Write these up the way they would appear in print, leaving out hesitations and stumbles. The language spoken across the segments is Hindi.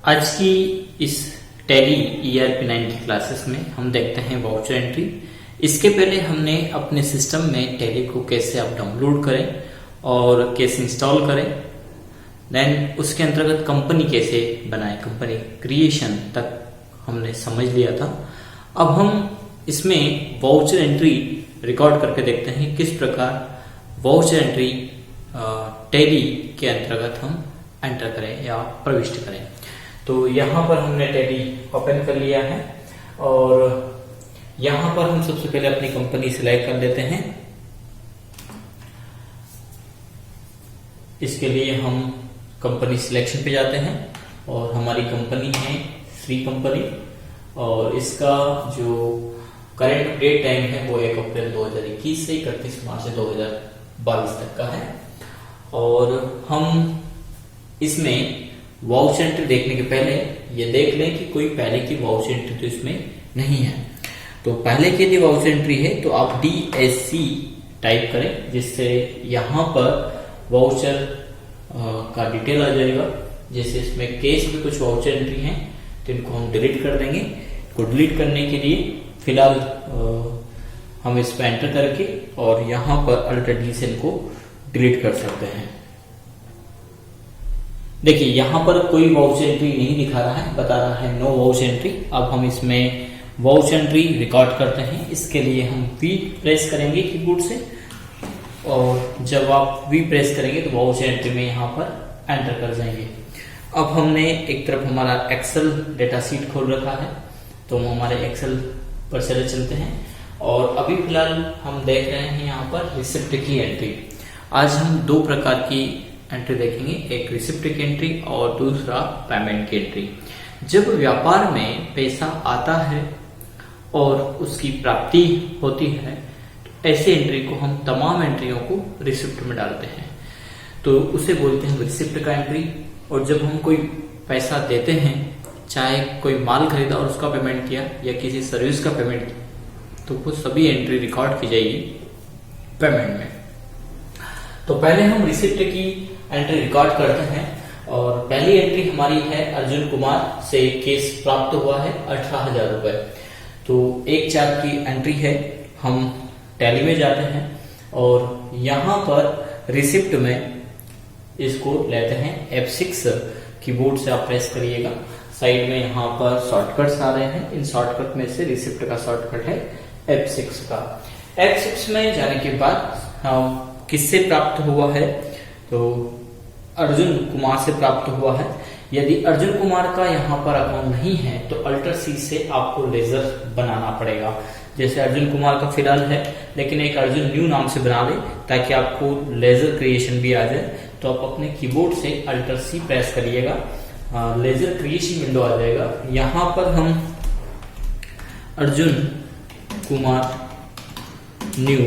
आज की इस टैली ERP9 की क्लासेस में हम देखते हैं वाउचर एंट्री। इसके पहले हमने अपने सिस्टम में टैली को कैसे आप डाउनलोड करें और कैसे इंस्टॉल करें, देन उसके अंतर्गत कंपनी कैसे बनाए, कंपनी क्रिएशन तक हमने समझ लिया था। अब हम इसमें वाउचर एंट्री रिकॉर्ड करके देखते हैं किस प्रकार वाउचर एंट्री टैली के अंतर्गत हम एंटर करें या प्रविष्ट करें। तो यहाँ पर हमने टैली ओपन कर लिया है और यहाँ पर हम सबसे पहले अपनी कंपनी सिलेक्ट कर लेते हैं। इसके लिए हम कंपनी सिलेक्शन पे जाते हैं और हमारी कंपनी है श्री कंपनी और इसका जो करेंट डेट टाइम है वो 1 अप्रैल 2021 से 31 मार्च 2022 तक का है। और हम इसमें वाउचर एंट्री देखने के पहले ये देख लें कि कोई पहले की वाउचर एंट्री तो इसमें नहीं है। तो पहले के लिए वाउचर एंट्री है तो आप DSC टाइप करें, जिससे यहाँ पर वाउचर का डिटेल आ जाएगा। जैसे इसमें केस में कुछ वाउचर एंट्री हैं तो इनको हम डिलीट कर देंगे। तो डिलीट करने के लिए फिलहाल हम इस पर एंटर करके और यहाँ पर अल्टर डी से इनको डिलीट कर सकते हैं। देखिए यहाँ पर कोई वाउचर एंट्री नहीं दिखा रहा है, बता रहा है नो वाउचर एंट्री। अब हम इसमें वाउचर एंट्री रिकॉर्ड करते हैं। इसके लिए हम V प्रेस करेंगे कीबोर्ड से और जब आप V प्रेस करेंगे तो वाउचर एंट्री में यहाँ पर एंटर कर जाएंगे। अब हमने एक तरफ हमारा एक्सेल डेटा सीट खोल रखा है तो हम हमारे एक्सेल पर चलते हैं और अभी फिलहाल हम देख रहे हैं यहाँ पर रिसिप्ट की एंट्री। आज हम दो प्रकार की एंट्री देखेंगे, एक रिसिप्ट की एंट्री और दूसरा पेमेंट की एंट्री। जब व्यापार में पैसा आता है और उसकी प्राप्ति होती है तो ऐसे एंट्री को हम तमाम एंट्रियों को रिसिप्ट में डालते हैं तो उसे बोलते हैं रिसिप्ट का एंट्री। और जब हम कोई पैसा देते हैं, चाहे कोई माल खरीदा और उसका पेमेंट किया या किसी सर्विस का पेमेंट किया, तो वो सभी एंट्री रिकॉर्ड की जाएगी पेमेंट में। तो पहले हम रिसिप्ट की एंट्री रिकॉर्ड करते हैं और पहली एंट्री हमारी है अर्जुन कुमार से केस प्राप्त हुआ है 18,000 रुपए। तो 1/4 की एंट्री है। हम टैली में जाते हैं और यहाँ पर रिसिप्ट में इसको लेते हैं F6। कीबोर्ड से आप प्रेस करिएगा, साइड में यहाँ पर शॉर्टकट्स आ रहे हैं। इन शॉर्टकट में से रिसिप्ट का शॉर्टकट है F6 का। F6 में जाने के बाद हम किससे प्राप्त हुआ है तो अर्जुन कुमार से प्राप्त हुआ है। यदि अर्जुन कुमार का यहाँ पर अकाउंट नहीं है तो अल्टर C से आपको लेजर बनाना पड़ेगा। जैसे अर्जुन कुमार का फिलहाल है लेकिन एक अर्जुन न्यू नाम से बना ले ताकि आपको लेजर क्रिएशन भी आ जाए। तो आप अपने कीबोर्ड से अल्टर C प्रेस करिएगा, लेजर क्रिएशन विंडो आ जाएगा। यहाँ पर हम अर्जुन कुमार न्यू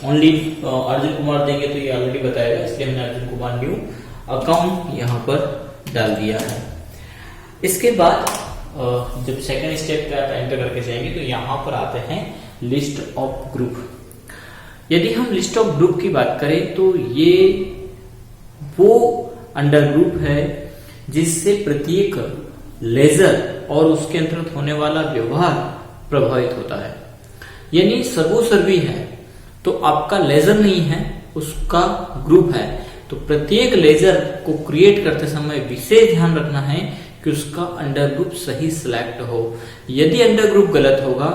ओनली अर्जुन कुमार देंगे तो ये ऑलरेडी बताएगा, इसलिए हमने अर्जुन कुमार न्यू अकाउंट यहाँ पर डाल दिया है। इसके बाद जब सेकंड स्टेप पे आप एंटर करके जाएंगे तो यहाँ पर आते हैं लिस्ट ऑफ ग्रुप। यदि हम लिस्ट ऑफ ग्रुप की बात करें तो ये वो अंडर ग्रुप है जिससे प्रत्येक लेजर और उसके अंतर्गत होने वाला व्यवहार प्रभावित होता है। यानी सर्वोसर्वी है तो आपका लेजर नहीं है, उसका ग्रुप है। तो प्रत्येक लेजर को क्रिएट करते समय विशेष ध्यान रखना है कि उसका अंडर ग्रुप सही सिलेक्ट हो। यदि अंडर ग्रुप गलत होगा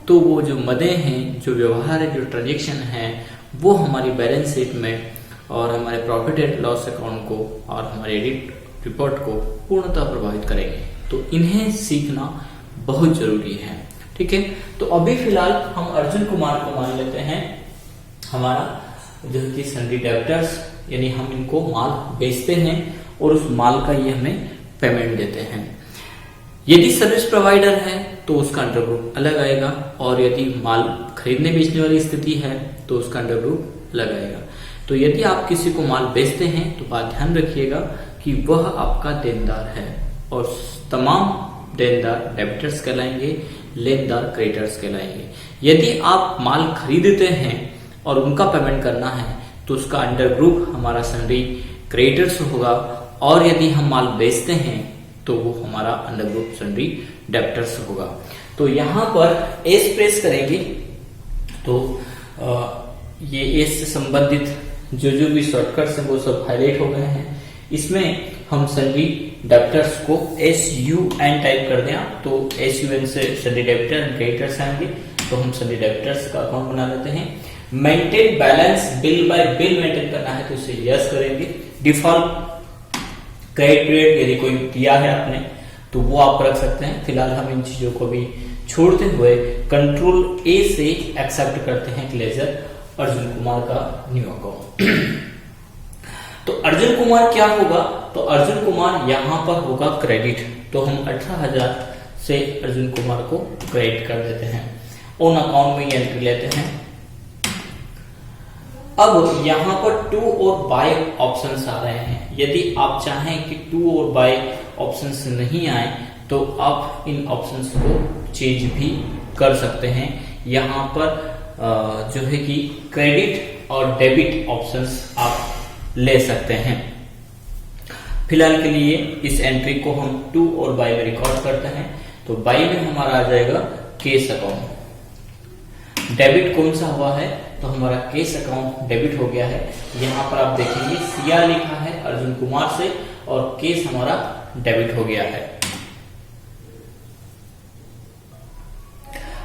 तो वो जो मदें हैं, जो व्यवहार है, जो ट्रांजेक्शन है, वो हमारी बैलेंस शीट में और हमारे प्रॉफिट एंड लॉस अकाउंट को और हमारे एडिट रिपोर्ट को पूर्णतः प्रभावित करेंगे। तो इन्हें सीखना बहुत जरूरी है। ठीक है, तो अभी फिलहाल हम अर्जुन कुमार को मान लेते हैं हमारा जो कि सन्डी डेब्टर्स, यानी हम इनको माल बेचते हैं और उस माल का ये हमें पेमेंट देते हैं। यदि सर्विस प्रोवाइडर है तो उसका अंडर ग्रुप अलग आएगा और यदि माल खरीदने बेचने वाली स्थिति है तो उसका अंडर ग्रुप अलग आएगा। तो यदि आप किसी को माल बेचते हैं तो बात ध्यान रखिएगा कि वह आपका देनदार है और तमाम देनदार डेबिटर्स कहलाएंगे, लेनदार क्रेडिटर्स कहलाएंगे। यदि आप माल खरीदते हैं और उनका पेमेंट करना है तो उसका अंडर ग्रुप हमारा सन्डी क्रेडिटर्स होगा और यदि हम माल बेचते हैं तो तो वो हमारा अंडर ग्रुप सन्ड्री डेब्टर्स होगा। तो यहाँ पर एस प्रेस करेंगे तो ये एस से संबंधित जो भी शॉर्टकट्स हैं वो सब हाईलाइट हो गए हैं। इसमें हम सन्ड्री डेब्टर्स को SUN टाइप कर दें आप, तो SUN से सन्ड्री डेब्टर क्रेडिटर्स आएंगे, तो हम सन्ड्री डेब्टर्स का अकाउंट बना लेते हैं। Maintain balance bill bye bill maintain करना है तो इसे यस करेंगे। डिफॉल्ट क्रेडिट पीरियड यदि कोई दिया है आपने तो वो आप रख सकते हैं। फिलहाल हम इन चीजों को भी छोड़ते हुए कंट्रोल A से एक्सेप्ट करते हैं क्लेजर अर्जुन कुमार का न्यू अकाउंट। तो अर्जुन कुमार क्या होगा, तो अर्जुन कुमार यहां पर होगा क्रेडिट, तो हम 18,000 से अर्जुन कुमार को क्रेडिट कर देते हैं। ऑन अकाउंट में एंट्री लेते हैं। अब यहां पर टू और बाय ऑप्शंस आ रहे हैं। यदि आप चाहें कि टू और बाय ऑप्शंस नहीं आए तो आप इन ऑप्शंस को चेंज भी कर सकते हैं। यहां पर जो है कि क्रेडिट और डेबिट ऑप्शंस आप ले सकते हैं। फिलहाल के लिए इस एंट्री को हम टू और बाय में रिकॉर्ड करते हैं। तो बाय में हमारा आ जाएगा केस अकाउंट। डेबिट कौन सा हुआ है, तो हमारा केस अकाउंट डेबिट हो गया है। यहां पर आप देखेंगे CR लिखा है अर्जुन कुमार से और केस हमारा डेबिट हो गया है।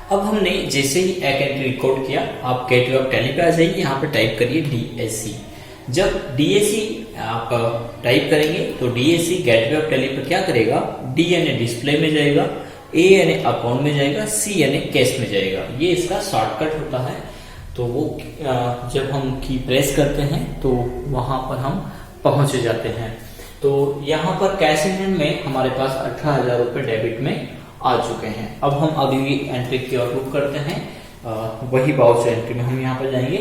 अब हमने जैसे ही एक एंट्री रिकॉर्ड किया, आप गेटवे ऑफ टैली पे आ जाइए, यहाँ पे टाइप करिए DAC। जब DAC आप टाइप करेंगे तो DAC गेटवे ऑफ टैली पे क्या करेगा, D यानी डिस्प्ले में जाएगा, A यानी अकाउंट में जाएगा, C यानी कैश में जाएगा। ये इसका शॉर्टकट होता है। तो वो जब हम की प्रेस करते हैं तो वहां पर हम पहुंच जाते हैं। तो यहाँ पर कैश इन हैंड में हमारे पास 18,000 रुपए डेबिट में आ चुके हैं। अब हम अगली एंट्री की ओर रुख करते हैं। वही बाउचर एंट्री में हम यहाँ पर जाएंगे।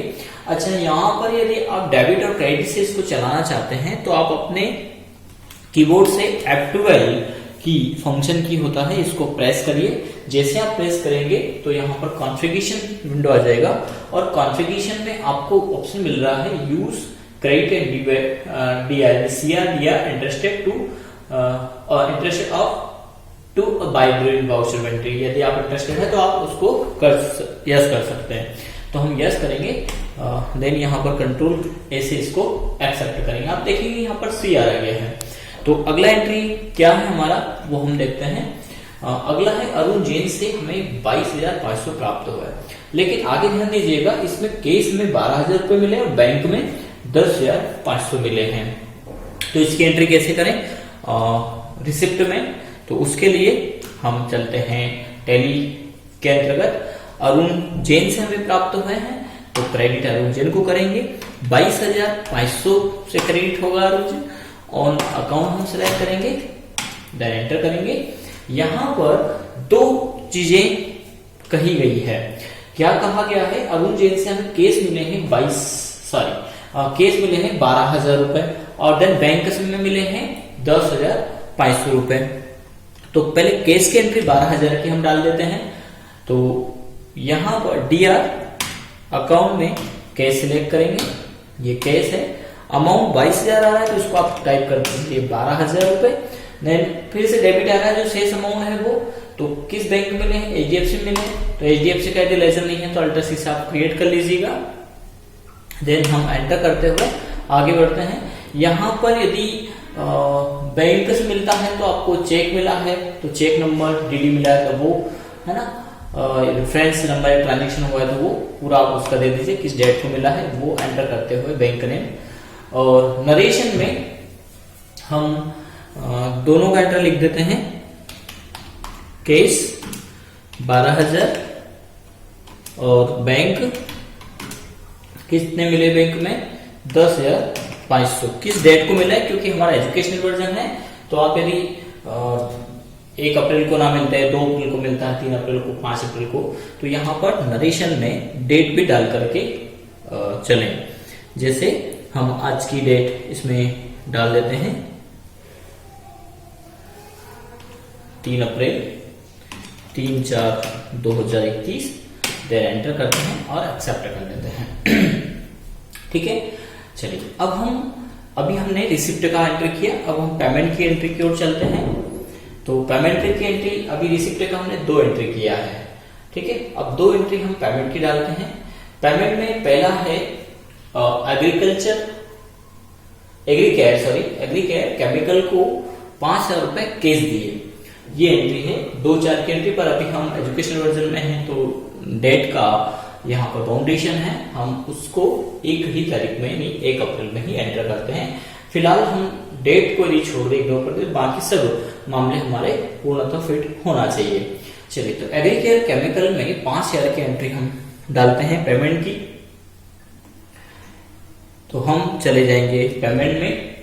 अच्छा, यहाँ पर यदि आप डेबिट और क्रेडिट से इसको चलाना चाहते हैं तो आप अपने कीबोर्ड से F12 की फंक्शन की होता है, इसको प्रेस करिए। जैसे आप प्रेस करेंगे तो यहाँ पर कॉन्फ़िगरेशन विंडो आ जाएगा और कॉन्फ़िगरेशन में आपको ऑप्शन मिल रहा है यूज क्रेडिट एंड CR या interested to buy during voucher entry. यदि आप इंटरेस्टेड है तो आप उसको यस कर सकते हैं। तो हम यस करेंगे, देन यहाँ पर कंट्रोल A से इसको एक्सेप्ट करेंगे। आप देखेंगे यहाँ पर CR आ गया है। तो अगला एंट्री क्या है हमारा, वो हम देखते हैं। अगला है अरुण जैन से हमें 22,500 प्राप्त हुआ है। लेकिन आगे ध्यान दीजिएगा, इसमें केस में 12,000 रुपए मिले और बैंक में 10,500 मिले हैं। तो इसकी एंट्री कैसे करें रिसिप्ट में, तो उसके लिए हम चलते हैं टैली के अंतर्गत। अरुण जैन से हमें प्राप्त हुए हैं तो क्रेडिट अरुण जैन को करेंगे। 22,500 से क्रेडिट होगा अरुण जैन। ऑन अकाउंट हम सिलेक्ट करेंगे, देन एंटर करेंगे। यहां पर दो चीजें कही गई है। क्या कहा गया है, अरुण जैन से हमें केस मिले हैं 12,000 रुपए और देन बैंक में मिले हैं 10,500 रुपए। तो पहले केस की एंट्री 12,000 की हम डाल देते हैं। तो यहां पर DR अकाउंट में कैश सिलेक्ट करेंगे, ये कैश है। अमाउंट 22,000 आ रहा है तो उसको आप टाइप कर दीजिए 12,000 रुपए। देन फिर से डेबिट आ रहा है, जो शेष अमाउंट है वो तो किस बैंक में मिले हैं, HDFC में मिले, तो HDFC का यदि लेजर नहीं है तो अल्टर सी से आप क्रिएट कर लीजिएगा। देन हम एंटर करते हुए आगे बढ़ते हैं। यहाँ पर यदि बैंक से मिलता है तो आपको चेक मिला है तो चेक नंबर DD मिला है तो वो है ना, रेफरेंस नंबर ट्रांजेक्शन हुआ है तो वो पूरा आप उसका दे दीजिए, किस डेट को मिला है वो एंटर करते हुए बैंक नेम। और नरेशन में हम दोनों का एंटर लिख देते हैं। केस 12,000 और बैंक कितने मिले, बैंक में 10,500। किस डेट को मिला है, क्योंकि हमारा एजुकेशनल वर्जन है तो आप यदि 1 अप्रैल को ना मिलता है, 2 अप्रैल को मिलता है, 3 अप्रैल को, 5 अप्रैल को, तो यहाँ पर नरेशन में डेट भी डाल करके चलें। जैसे हम आज की डेट इसमें डाल देते हैं 3 अप्रैल 3/4/2021, देन एंटर करते हैं और एक्सेप्ट कर देते हैं। ठीक है, चलिए अब हम अभी हमने रिसिप्ट का एंट्री किया, अब हम पेमेंट की एंट्री की ओर चलते हैं। तो पेमेंट की एंट्री अभी रिसिप्ट का हमने 2 एंट्री किया है, ठीक है। अब 2 एंट्री हम पेमेंट की डालते हैं। पेमेंट में पहला है एग्रीकेयर केमिकल को 5,000 रुपए कैश दिए, ये एंट्री है 2/4 की एंट्री पर। अभी हम एजुकेशन वर्जन में हैं तो डेट का यहाँ पर बाउंडेशन है, हम उसको एक ही तारीख में नहीं 1 अप्रैल में ही एंटर करते हैं। फिलहाल हम डेट को नहीं छोड़ दे, इग्नोर कर दे, बाकी सब मामले हमारे पूर्णतः फिट होना चाहिए। चलिए, तो एग्रीकेयर केमिकल में 5,000 की एंट्री हम डालते हैं पेमेंट की। तो हम चले जाएंगे पेमेंट में,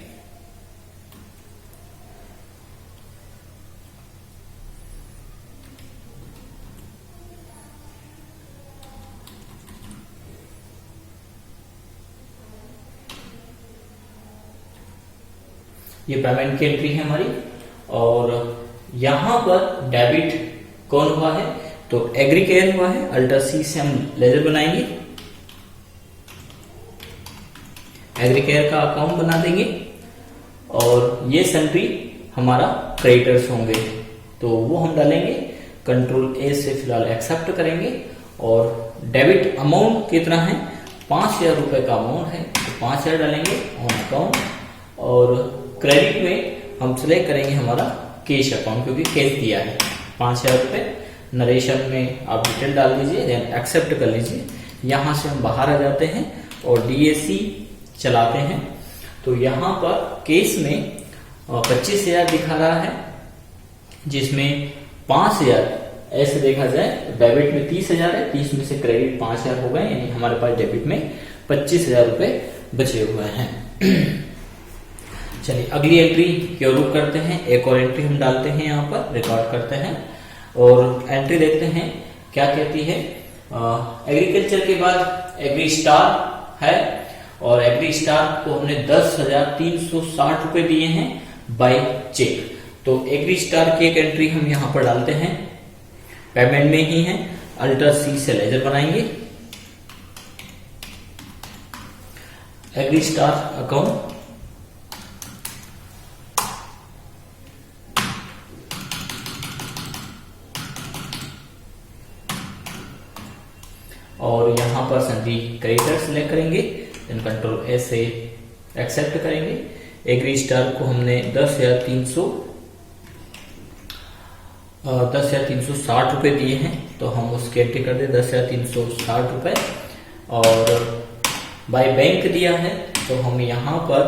ये पेमेंट की एंट्री है हमारी। और यहां पर डेबिट कौन हुआ है, तो एग्रीकेयर हुआ है। अल्टर सी से हम लेजर बनाएंगे, एग्रीकेयर का अकाउंट बना देंगे और ये सन्ट्री हमारा क्रेडिटर्स होंगे, तो वो हम डालेंगे। कंट्रोल ए से फिलहाल एक्सेप्ट करेंगे। और डेबिट अमाउंट कितना है, 5,000 रुपए का अमाउंट है, तो 5,000 डालेंगे ऑन अकाउंट। और क्रेडिट में हम सिलेक्ट करेंगे हमारा कैश अकाउंट, क्योंकि कैश दिया है 5,000 रुपए। नरेशन में आप डिटेल डाल दीजिए, देन एक्सेप्ट कर लीजिए। यहां से हम बाहर आ जाते हैं और डीएसी चलाते हैं। तो यहां पर केस में 25,000 दिखा रहा है, जिसमें 5,000 ऐसे देखा जाए तो डेबिट में 30,000 है, 30 में से क्रेडिट 5,000 हो गए, यानी हमारे पास डेबिट में 25,000 रुपए बचे हुए हैं। चलिए, अगली एंट्री की ओर रुख करते हैं। एक और एंट्री हम डालते हैं, यहाँ पर रिकॉर्ड करते हैं और एंट्री देखते हैं क्या कहती है। एग्रीकल्चर के बाद एग्री स्टार है और एग्री स्टार को हमने 10,360 रुपए दिए हैं बाय चेक। तो एग्री स्टार की एक एंट्री हम यहाँ पर डालते हैं, पेमेंट में ही है। अल्टर सी से लेजर बनाएंगे, एग्री स्टार अकाउंट, और यहां पर सन्धी क्रेडिटर सिलेक्ट करेंगे, देन कंट्रोल ए से एक्सेप्ट करेंगे। एग्री स्टार को हमने 10,360 रुपए दिए हैं, तो हम उसकी एंट्री कर दे 10,360 रुपए। और बाय बैंक दिया है, तो हम यहाँ पर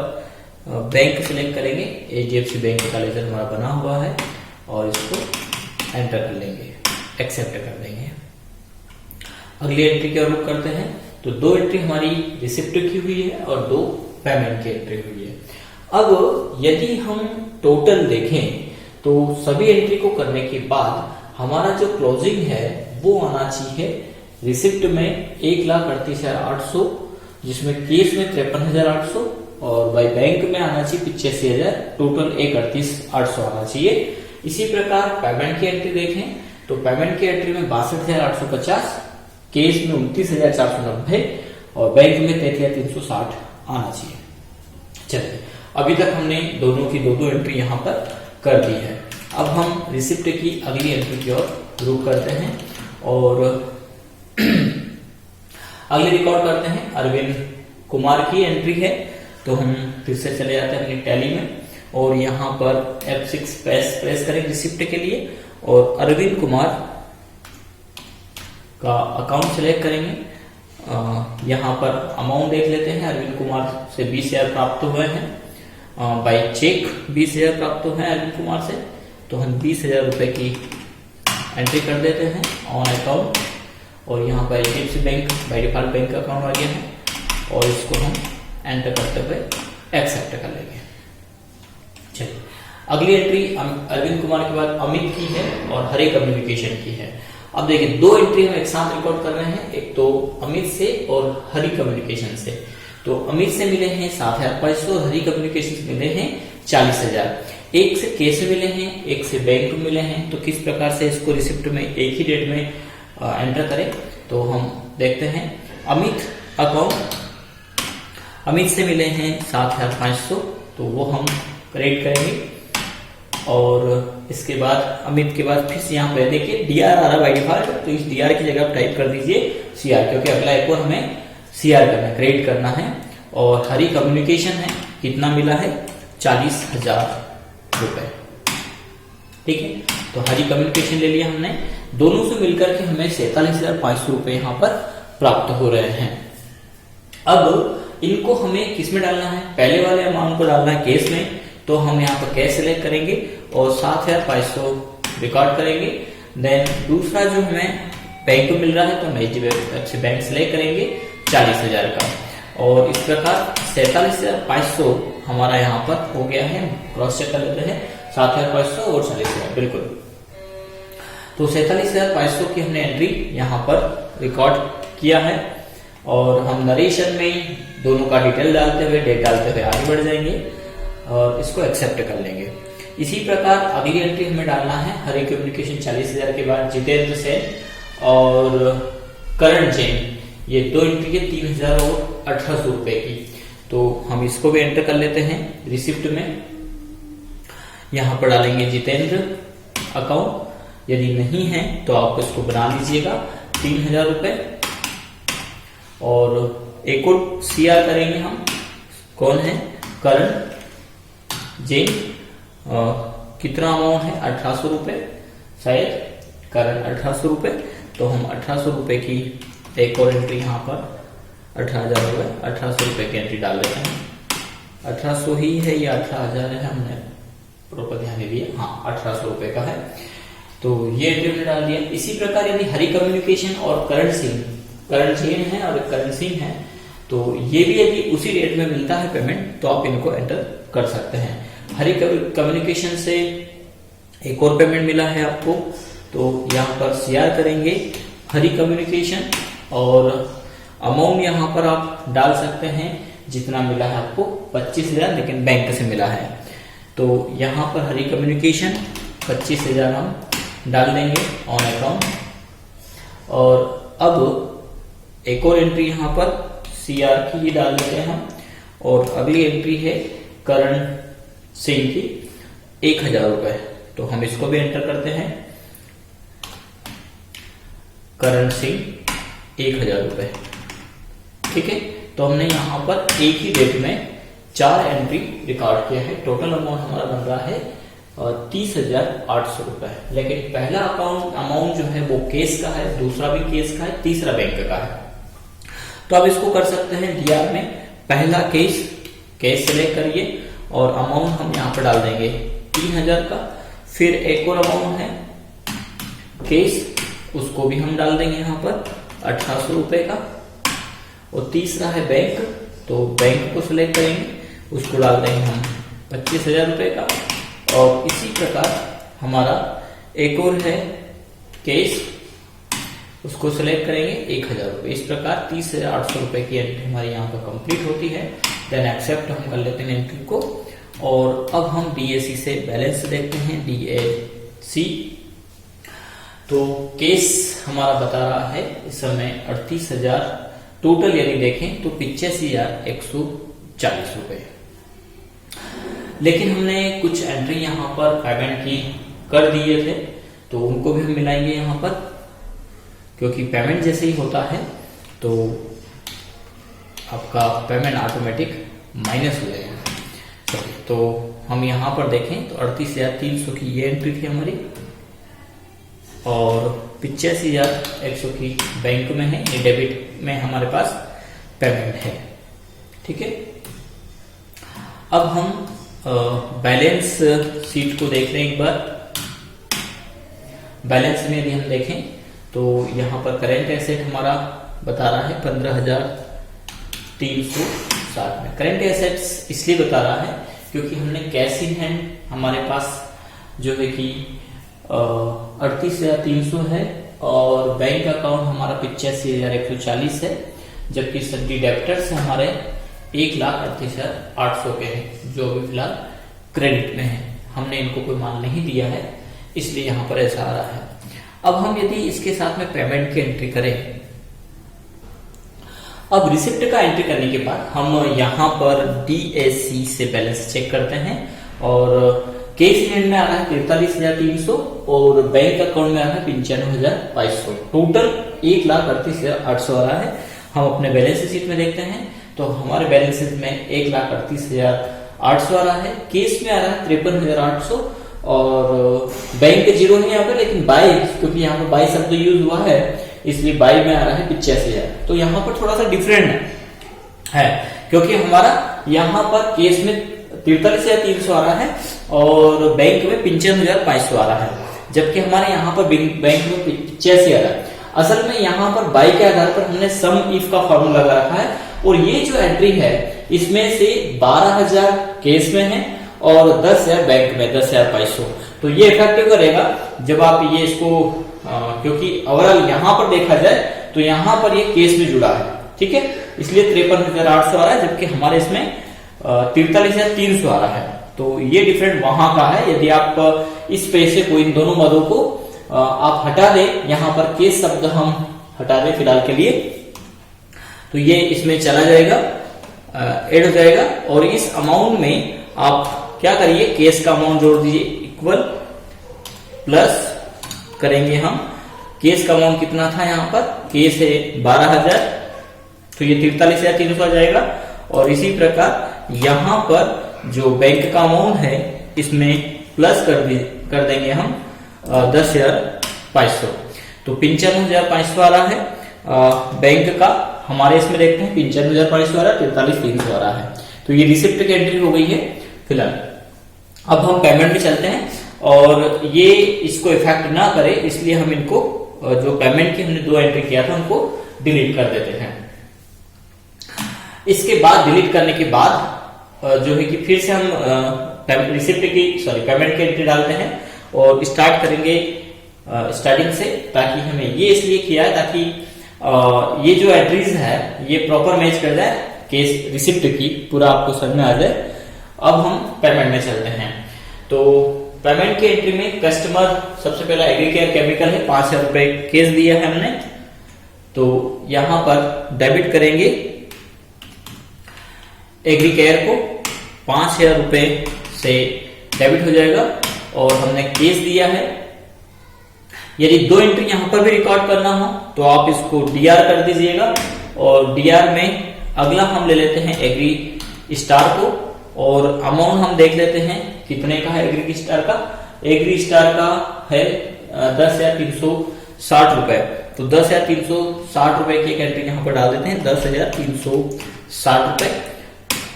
बैंक सिलेक्ट करेंगे। एचडीएफसी बैंक का लेजर हमारा बना हुआ है और इसको एंटर कर लेंगे, एक्सेप्ट कर देंगे। अगली एंट्री की ओर रुख करते हैं। तो 2 एंट्री हमारी रिसिप्ट की हुई है और 2 पेमेंट की एंट्री हुई है। अब यदि हम टोटल देखें तो सभी एंट्री को करने के बाद हमारा जो क्लोजिंग है वो आना चाहिए रिसिप्ट में 1,38,800, जिसमें केस में 53,800 और बाय बैंक में आना चाहिए 85,000, टोटल 1,38,800 आना चाहिए। इसी प्रकार पेमेंट की एंट्री देखें तो पेमेंट की एंट्री में 62,850, केस में 29,490 और बैंक में 33,360 आना चाहिए। चलिए, अभी तक हमने दोनों की 2-2 एंट्री यहाँ पर कर दी है। अब हम रिसिप्ट की अगली एंट्री की ओर रुख करते हैं और अगले रिकॉर्ड करते हैं। अरविंद कुमार की एंट्री है, तो हम फिर से चले जाते हैं अपनी टैली में और यहाँ पर F6 प्रेस करें रिसिप्ट के लिए और अरविंद कुमार का अकाउंट सेलेक्ट करेंगे। यहाँ पर अमाउंट देख लेते हैं। अरविंद कुमार से 20,000 प्राप्त हुए हैं, बाय चेक 20,000 प्राप्त हुए हैं अरविंद कुमार से, तो हम 20,000 रुपए की एंट्री कर देते हैं ऑन अकाउंट। और यहाँ पर HDFC bank by default bank का अकाउंट आ गया है और इसको हम एंटर करते हुए एक्सेप्ट कर लेंगे। चलिए, अगली एंट्री अरविंद कुमार के बाद अमित की है और हरे कम्युनिकेशन की है। अब देखिए, 2 एंट्री हम एक साथ रिकॉर्ड कर रहे हैं, एक तो अमित से और हरी कम्युनिकेशन से। तो अमित से मिले हैं 7,500 और हरी कम्युनिकेशन से मिले हैं 40,000। एक से केस मिले हैं, एक से बैंक में मिले हैं। तो किस प्रकार से इसको रिसिप्ट में एक ही डेट में एंटर करें, तो हम देखते हैं। अमित अकाउंट, अमित से मिले हैं 7,500, तो वो हम क्रेडिट करेंगे और इसके बाद अमित के बाद फिर से यहाँ पे देखिए डीआर आ रहा बाई डिफॉल्ट, तो इस डीआर की जगह आप टाइप कर दीजिए सीआर, क्योंकि अगला एक और हमें सीआर करना है, क्रेडिट करना है। और हरी कम्युनिकेशन है, कितना मिला है 40,000 रुपए, ठीक है। तो हरी कम्युनिकेशन ले लिया हमने, दोनों से मिलकर के हमें 47,500 रुपए यहाँ पर प्राप्त हो रहे हैं। अब इनको हमें किस में डालना है, पहले वाले अमाउंट को डालना है कैश में, तो हम यहाँ पर कैश सेलेक्ट करेंगे और 7,500 रिकॉर्ड करेंगे। देन दूसरा जो हमें बैंक को मिल रहा है तो हम बैंक सेलेक्ट करेंगे 40,000 का, और इस प्रकार 47,500 हमारा यहाँ पर हो गया है। क्रॉस चेक कर लेते हैं, 7,500 और 40,000 बिल्कुल। तो 47,500 की हमने एंट्री यहाँ पर रिकॉर्ड किया है, और हम नरेशन में दोनों का डिटेल डालते हुए डेट डालते हुए आगे बढ़ जाएंगे और इसको एक्सेप्ट कर लेंगे। इसी प्रकार अगली एंट्री हमें डालना है हरी कम्युनिकेशन 40,000 के बाद जितेंद्र सेन और करण जैन, ये दो एंट्री है 3,000 और 1,800 रुपए की। तो हम इसको भी एंटर कर लेते हैं रिसिप्ट में। यहाँ पर डालेंगे जितेंद्र अकाउंट, यदि नहीं है तो आप इसको बना लीजिएगा 3,000 रुपए। और एक और सीआर करेंगे हम, कौन है करण जैन, कितना अमाउंट है 1,800 रुपए, शायद करण 1,800 रुपए। तो हम 1,800 रुपए की एक और एंट्री यहाँ पर 18,000 रुपए 1,800 रुपए की एंट्री डाल देते हैं। 1,800 ही है या 18,000 है, हमने प्रॉपर ध्यान नहीं दिया, हाँ 1,800 रुपए का है। तो ये एंट्री हमने डाल दिया। इसी प्रकार यदि हरी कम्युनिकेशन और करण जैन है और करण सिंह है, तो ये भी यदि उसी रेट में मिलता है पेमेंट तो आप इनको एंटर कर सकते हैं। हरी कम्युनिकेशन से एक और पेमेंट मिला है आपको, तो यहाँ पर सीआर करेंगे हरी कम्युनिकेशन, और अमाउंट यहाँ पर आप डाल सकते हैं जितना मिला है आपको 25,000, लेकिन बैंक से मिला है। तो यहाँ पर हरी कम्युनिकेशन 25,000 हम डाल देंगे ऑन अकाउंट। और अब एक और एंट्री यहाँ पर सीआर की ही डाल देते हैं हम, और अगली एंट्री है करण सिंह की 1,000 रुपए, तो हम इसको भी एंटर करते हैं। करण सिंह 1,000 रुपए, ठीक है। तो हमने यहाँ पर एक ही डेट में 4 एंट्री रिकॉर्ड किया है। टोटल अमाउंट हमारा बन रहा है 30,800 रुपए। लेकिन पहला अमाउंट जो है वो केस का है, दूसरा भी केस का है, तीसरा बैंक का है। तो आप इसको कर सकते हैं डीआर में, पहला केस सेलेक्ट करिए और अमाउंट हम यहाँ पर डाल देंगे 3,000 का। फिर एक और अमाउंट है केस, उसको भी हम डाल देंगे यहाँ पर 1,800 रुपए का। और तीसरा है बैंक, तो बैंक को सिलेक्ट करेंगे, उसको डाल देंगे हम 25,000 रुपए का। और इसी प्रकार हमारा एक और है केस, उसको सिलेक्ट करेंगे 1,000 रुपए। इस प्रकार 30,800 रुपए की एंट्री हमारी यहाँ पर कंप्लीट होती है। देन एक्सेप्ट हम कर लेते हैं एंट्री को। और अब हम डीएसी से बैलेंस देखते हैं, डीएसी। तो केस हमारा बता रहा है इस समय 38,000, टोटल यदि देखें तो 85,140 रुपए। लेकिन हमने कुछ एंट्री यहाँ पर पेमेंट की कर दिए थे, तो उनको भी हम मिलाएंगे यहाँ पर, क्योंकि पेमेंट जैसे ही होता है तो आपका पेमेंट ऑटोमेटिक माइनस हो जाएगा। तो हम यहाँ पर देखें तो 38,300 की ये एंट्री थी हमारी, और 85,100 की बैंक में है, ये डेबिट में हमारे पास पेमेंट है, ठीक है। अब हम बैलेंस शीट को देख रहे हैं एक बार। बैलेंस में यदि हम देखें तो यहाँ पर करेंट एसेट हमारा बता रहा है 15,360 में। करेंट एसेट्स इसलिए बता रहा है क्योंकि हमने कैश इन हैंड हमारे पास जो है कि 38,300 है, और बैंक अकाउंट हमारा 85,140 है, जबकि सभी डेबिटर्स हमारे 1,38,800 के हैं, जो अभी फिलहाल क्रेडिट में है। हमने इनको कोई मान नहीं दिया है, इसलिए यहाँ पर ऐसा आ रहा है। अब हम यदि इसके साथ में पेमेंट की एंट्री करें, अब रिसिप्ट का एंट्री करने के बाद हम यहाँ पर डीएसी से बैलेंस चेक करते हैं, और केस हैंड में आ रहा है 43,300 और बैंक अकाउंट में आ रहा है 95,500। टोटल 1,38,800 आ रहा है। हम अपने बैलेंस शीट में देखते हैं तो हमारे बैलेंस शीट में 1,38,800 आ रहा है। केस में आ रहा है 53,800 और बैंक जीरो है यहाँ पे, लेकिन बाई, क्योंकि यहाँ पर बाई शब्द यूज हुआ है इसलिए बाई में आ रहा है 85,000। तो यहाँ पर थोड़ा सा डिफरेंट है क्योंकि हमारा यहाँ पर केस में 43,300 आ रहा है और बैंक में 55,500 आ रहा है, जबकि हमारे यहाँ पर बैंक में 85 आ रहा है। असल में यहाँ पर बाई के आधार पर हमने सम इफ का फॉर्मूला लगा रखा है और ये जो एंट्री है इसमें से 12,000 केस में है और 10,000 बैंक में, 10,500। तो ये इफेक्टिव करेगा जब आप ये इसको क्योंकि ओवरऑल यहाँ पर देखा जाए तो यहाँ पर ये केस में जुड़ा है, ठीक है, इसलिए 53,800 आ रहा है, जबकि हमारे इसमें 43,300 आ रहा है। तो ये डिफरेंट वहां का है। यदि आप इस पैसे को, इन दोनों मदों को आप हटा दें, यहाँ पर केस शब्द हम हटा दें फिलहाल के लिए, तो ये इसमें चला जाएगा, ऐड हो जाएगा। और इस अमाउंट में आप क्या करिए, केस का अमाउंट जोड़ दीजिए इक्वल, प्लस करेंगे हम केस का अमाउंट कितना था यहाँ पर, केस है 12,000, तो ये 43,300 आ जाएगा। और इसी प्रकार यहाँ पर जो बैंक का अमाउंट है इसमें प्लस कर देंगे हम 10,500, तो 55,500 आ रहा है। बैंक का हमारे इसमें देखते हैं 55,500 आ रहा है, 43,300 आ रहा है। तो ये रिसिप्ट की एंट्री हो गई है फिलहाल। अब हम पेमेंट में चलते हैं और ये इसको इफेक्ट ना करे इसलिए हम इनको, जो पेमेंट की हमने 2 एंट्री किया था उनको डिलीट कर देते हैं। इसके बाद डिलीट करने के बाद जो है कि फिर से हम रिसिप्ट की पेमेंट की एंट्री डालते हैं और स्टार्ट करेंगे स्टार्टिंग से, ताकि हमें ये इसलिए किया है ताकि ये जो एंट्रीज है ये प्रॉपर मैच कर जाए केस रिसिप्ट की, पूरा आपको समझ में आ जाए। अब हम पेमेंट में चलते हैं। तो पेमेंट की एंट्री में कस्टमर सबसे पहला एग्रीकेयर केमिकल है, 5,000 रुपए केस दिया है हमने, तो यहां पर डेबिट करेंगे एग्रीकेयर को, 5,000 रुपए से डेबिट हो जाएगा और हमने केस दिया है। यदि 2 एंट्री यहां पर भी रिकॉर्ड करना हो तो आप इसको डीआर कर दीजिएगा और डीआर में अगला हम ले लेते हैं एग्री स्टार को और अमाउंट हम देख लेते हैं कितने का है एग्री स्टार का। एग्री स्टार का है 10,360 रुपए, तो 10,360 रुपए की एक एंट्री यहाँ पर डाल देते हैं, 10,360 रुपए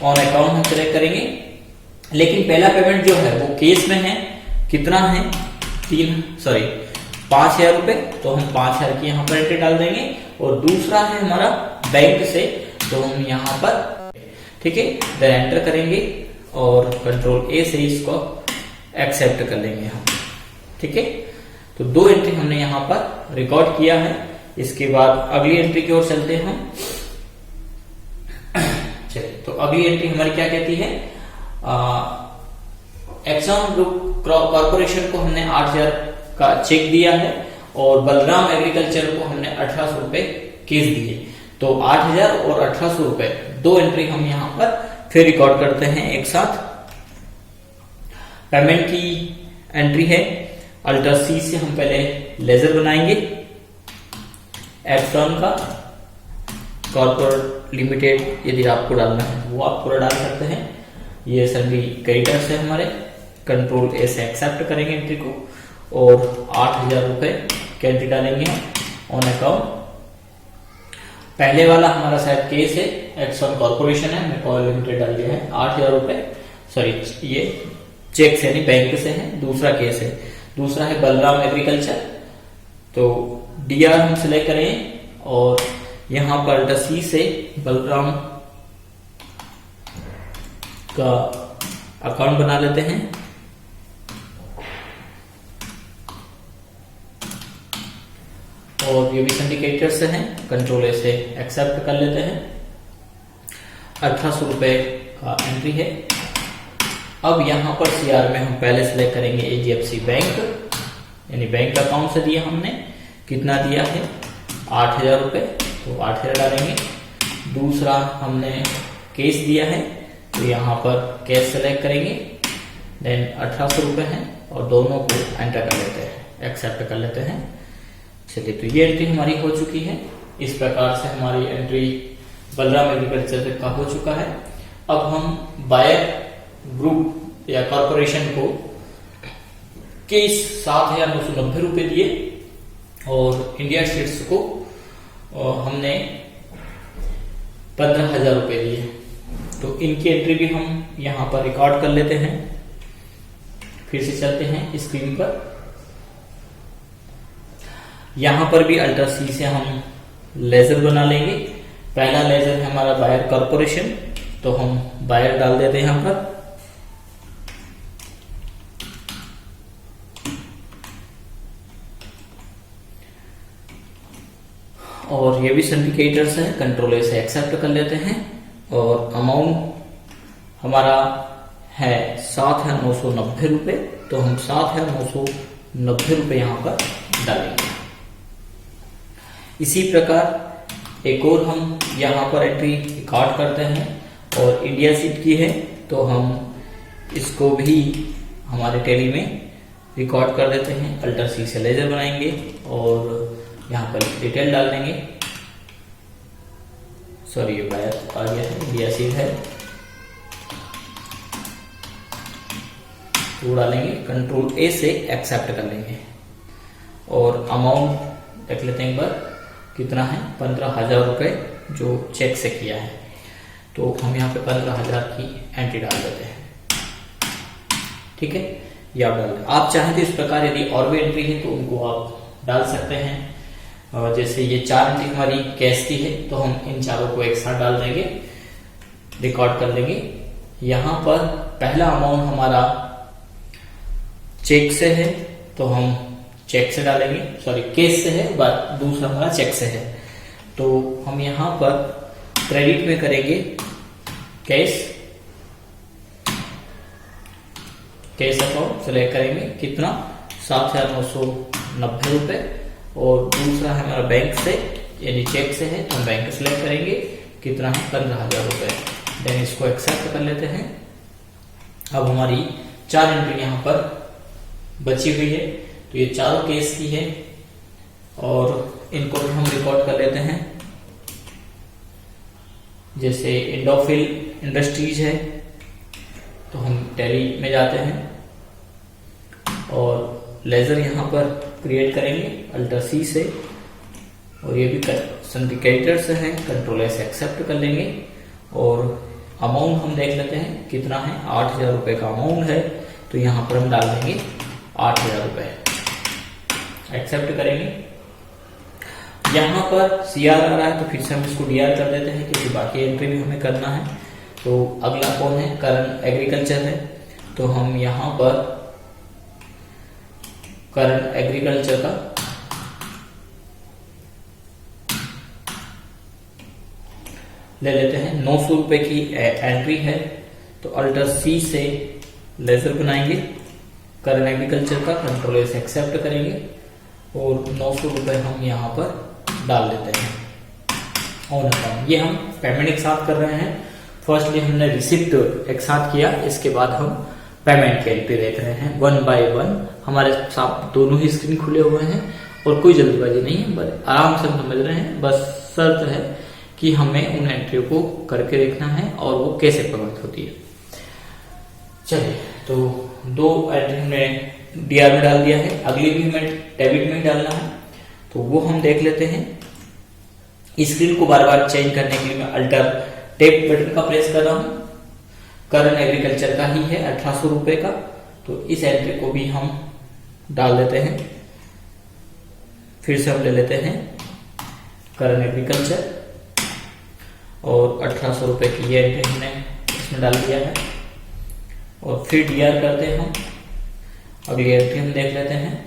ऑन अकाउंट हम सेलेक्ट करेंगे। लेकिन पहला पेमेंट जो है वो केस में है, कितना है 5,000 रुपए, तो हम 5,000 की यहाँ पर एंट्री डाल देंगे। और दूसरा है हमारा बैंक से, तो हम यहाँ पर, ठीक है, देन एंटर करेंगे और कंट्रोल ए से इसको एक्सेप्ट कर लेंगे हम, ठीक है। तो 2 एंट्री हमने यहाँ पर रिकॉर्ड किया है। इसके बाद अगली एंट्री की ओर चलते हैं हम। चलिए, तो अगली एंट्री हमारी क्या कहती है, एक्सॉन ग्रुप कॉर्पोरेशन को हमने 8,000 का चेक दिया है और बलराम एग्रीकल्चर को हमने 1,800 रुपए केस दिए, तो 8,000 और 1,800 रुपए 2 एंट्री हम यहाँ पर फिर रिकॉर्ड करते हैं एक साथ। पेमेंट की एंट्री है अल्टर सी से हम पहले लेजर बनाएंगे, एक्सॉन का कॉर्पोरेट लिमिटेड यदि आपको डालना है वो आप पूरा डाल सकते हैं। ये सभी क्रेडिटर्स है हमारे, कंट्रोल ए से एक्सेप्ट करेंगे एंट्री को और 8,000 रुपए की एंट्री डालेंगे ऑन अकाउंट। पहले वाला हमारा शायद केस है, एक्सॉन कॉर्पोरेशन है, हमने कॉल लिमिटेड डाल दिया है 8,000 रुपए, सॉरी ये चेक से नहीं बैंक से है, दूसरा केस है। दूसरा है बलराम एग्रीकल्चर, तो डीआर हम सिलेक्ट करें और यहां पर सी से बलराम का अकाउंट बना लेते हैं और ये भी सिंडिकेटर से हैं, कंट्रोल ए से एक्सेप्ट कर लेते हैं। 1,800 रुपए का एंट्री है। अब यहां पर सीआर में हम पहले सिलेक्ट करेंगे एचडीएफसी बैंक, यानी बैंक अकाउंट से दिया हमने, कितना दिया है 8,000 रुपए, तो 8,000 डालेंगे। दूसरा हमने केस दिया है, तो यहाँ पर कैश सेलेक्ट करेंगे देन 1800 रुपये है और दोनों को एंटर कर लेते हैं, एक्सेप्ट कर लेते हैं। चलिए, तो ये एंट्री हमारी हो चुकी है। इस प्रकार से हमारी एंट्री बलराम एग्रीकल्चर का हो चुका है। अब हम बायर ग्रुप या कॉरपोरेशन को के 7,990 रुपये दिए और इंडिया सीड्स को हमने 15,000 रुपये दिए। तो इनकी एंट्री भी हम यहाँ पर रिकॉर्ड कर लेते हैं। फिर से चलते हैं स्क्रीन पर। यहां पर भी अल्टर सी से हम लेजर बना लेंगे। पहला लेजर है हमारा बायर कॉरपोरेशन, तो हम बायर डाल देते हैं यहां पर। और ये भी सिंडिकेटर्स है, कंट्रोल ए से एक्सेप्ट कर लेते हैं। और अमाउंट हमारा है 7,990 रुपये, तो हम 7,990 रुपये यहां पर डालेंगे। इसी प्रकार एक और हम यहाँ पर एंट्री रिकॉर्ड करते हैं और इंडिया सीट की है, तो हम इसको भी हमारे टैली में रिकॉर्ड कर देते हैं। अल्टर सी से लेजर बनाएंगे और यहाँ पर डिटेल डाल देंगे। सॉरी, ये बायर आ गया है, इंडिया सीट है, वो डालेंगे। कंट्रोल ए से एक्सेप्ट कर लेंगे और अमाउंट देख लेते हैं एक बार कितना है, 15,000 रुपये जो चेक से किया है। तो हम यहाँ पे 15,000 की एंट्री डाल देते हैं। ठीक है, ये आप डाल दें। आप चाहें तो इस प्रकार यदि और भी एंट्री है तो उनको आप डाल सकते हैं। और जैसे ये 4 एंट्री हमारी कैश की है, तो हम इन चारों को एक साथ डाल देंगे, रिकॉर्ड कर लेंगे। यहाँ पर पहला अमाउंट हमारा चेक से है, तो हम चेक से डालेंगे, सॉरी कैश से है, दूसरा हमारा चेक से है। तो हम यहां पर क्रेडिट में करेंगे कैश अकाउंट सेलेक्ट करेंगे, कितना 7,990 रुपये। और दूसरा है हमारा बैंक से, यानी चेक से है, तो हम बैंक सेलेक्ट करेंगे, कितना है 15,000 रुपये। देन इसको एक्सेप्ट कर लेते हैं। अब हमारी 4 एंट्री यहां पर बची हुई है, तो ये चारों केस की है और इनको भी हम रिकॉर्ड कर लेते हैं। जैसे इंडोफिल इंडस्ट्रीज है, तो हम टैली में जाते हैं और लेजर यहां पर क्रिएट करेंगे अल्टर सी से। और ये भी सिंडिकेटर्स है, कंट्रोल ए से एक्सेप्ट कर लेंगे। और अमाउंट हम देख लेते हैं कितना है, 8,000 रुपये का अमाउंट है, तो यहां पर हम डाल देंगे 8,000 रुपये, एक्सेप्ट करेंगे। यहां पर सीआर आ रहा है, तो फिर से हम इसको डीआर कर देते हैं, क्योंकि बाकी एंट्री भी हमें करना है। तो अगला कौन है, करंट एग्रीकल्चर है, तो हम यहां पर करंट एग्रीकल्चर का ले लेते हैं। 900 रुपए की एंट्री है, तो अल्टर सी से लेजर बनाएंगे करंट एग्रीकल्चर का, कंट्रोल ए से एक्सेप्ट करेंगे और 900 रुपए हम यहाँ पर डाल देते हैं ऑन अकाउंट। ये हम पेमेंट एक साथ कर रहे हैं। फर्स्टली हमने रिसिप्ट एक साथ किया, इसके बाद हम पेमेंट की एंट्री देख रहे हैं 1 by 1। हमारे साथ दोनों ही स्क्रीन खुले हुए हैं और कोई जल्दबाजी नहीं है, बस आराम से हम समझ रहे हैं। बस शर्त है कि हमें उन एंट्री को करके देखना है और वो कैसे प्रभावित होती है। चलिए, तो 2 एंट्री हमने डीआर में डाल दिया है, अगली भी हमें डेबिट में ही डालना है, तो वो हम देख लेते हैं। स्क्रीन को बार बार चेंज करने के लिए मैं अल्टर टेप बटन का प्रेस कर रहा हूं। करंट एग्रीकल्चर का ही है 1800 रुपए का, तो इस एंट्री को भी हम डाल देते हैं। फिर से हम ले लेते हैं करंट एग्रीकल्चर और 1800 रुपए की ये एंट्री हमने इसमें डाल दिया है और फिर डीआर करते हैं हम। अगली एंट्री हम देख लेते हैं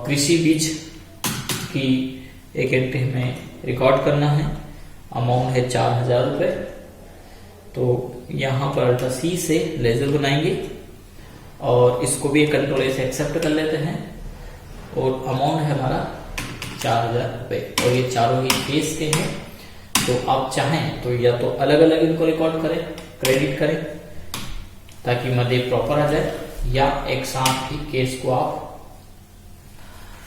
कृषि बीज की एक एंट्री हमें रिकॉर्ड करना है, अमाउंट है 4,000 रुपए। तो यहां पर अल्टर सी से लेजर बनाएंगे और इसको भी कंट्रोल ए से एक्सेप्ट कर लेते हैं और अमाउंट है हमारा 4,000 रुपए और ये चारों ही केस के हैं। तो आप चाहें तो या तो अलग अलग इनको रिकॉर्ड करें, क्रेडिट करें, ताकि मदे प्रॉपर आ जाए, या एक साथ ही केस को आप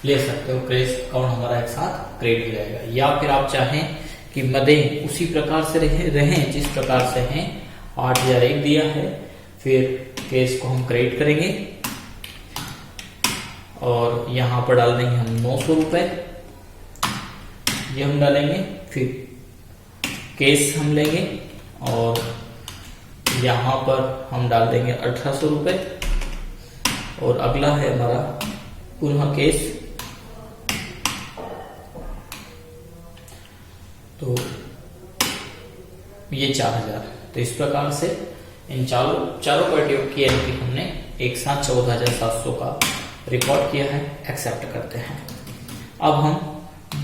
ले सकते हो, केस अकाउंट हमारा एक साथ क्रिएट हो जाएगा। या फिर आप चाहें कि मदे उसी प्रकार से रहें जिस प्रकार से हैं, 8001 दिया है, फिर केस को हम क्रिएट करेंगे और यहां पर डाल देंगे हम 900 रुपए, ये हम डालेंगे, फिर केस हम लेंगे और यहां पर हम डाल देंगे 1800 रुपए, और अगला है हमारा पुनः केस, तो ये 4000। तो इस प्रकार से इन चारों पार्टियों की एंट्री हमने एक साथ 14700 का रिकॉर्ड किया है। एक्सेप्ट करते हैं। अब हम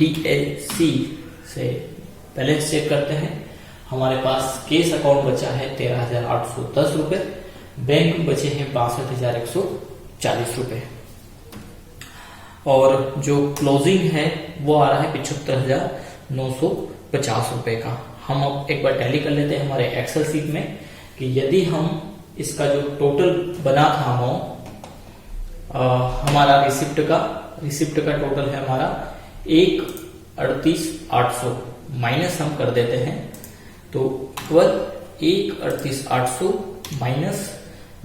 DAC से बैलेंस चेक करते हैं। हमारे पास केस अकाउंट बचा है 13,810 रुपए, बैंक बचे हैं 62,140 रुपए, और जो क्लोजिंग है वो आ रहा है 75,950 रुपए का। हम अब एक बार टैली कर लेते हैं हमारे एक्सेल सीट में कि यदि हम इसका जो टोटल बना था हमारा रिसिप्ट का टोटल है हमारा 1,38,800 माइनस हम कर देते हैं, तो केवल 1,38,800 माइनस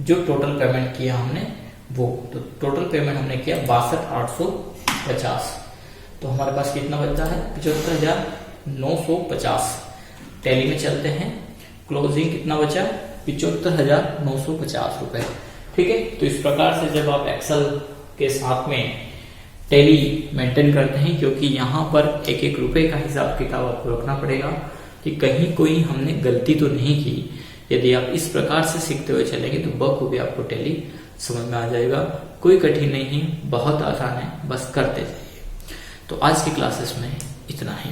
जो टोटल पेमेंट किया हमने वो, तो टोटल पेमेंट हमने किया 62,850। तो हमारे पास कितना बचता है 75,950। टैली में चलते हैं, क्लोजिंग कितना बचा 75,950 रुपए। ठीक है, तो इस प्रकार से जब आप एक्सेल के साथ में टैली मेंटेन करते हैं, क्योंकि यहाँ पर एक एक रुपए का हिसाब किताब आपको रखना पड़ेगा कि कहीं कोई हमने गलती तो नहीं की। यदि आप इस प्रकार से सीखते हुए चलेंगे तो बखूबी आपको टैली समझ में आ जाएगा। कोई कठिन नहीं, बहुत आसान है, बस करते जाइए। तो आज की क्लासेस में इतना ही।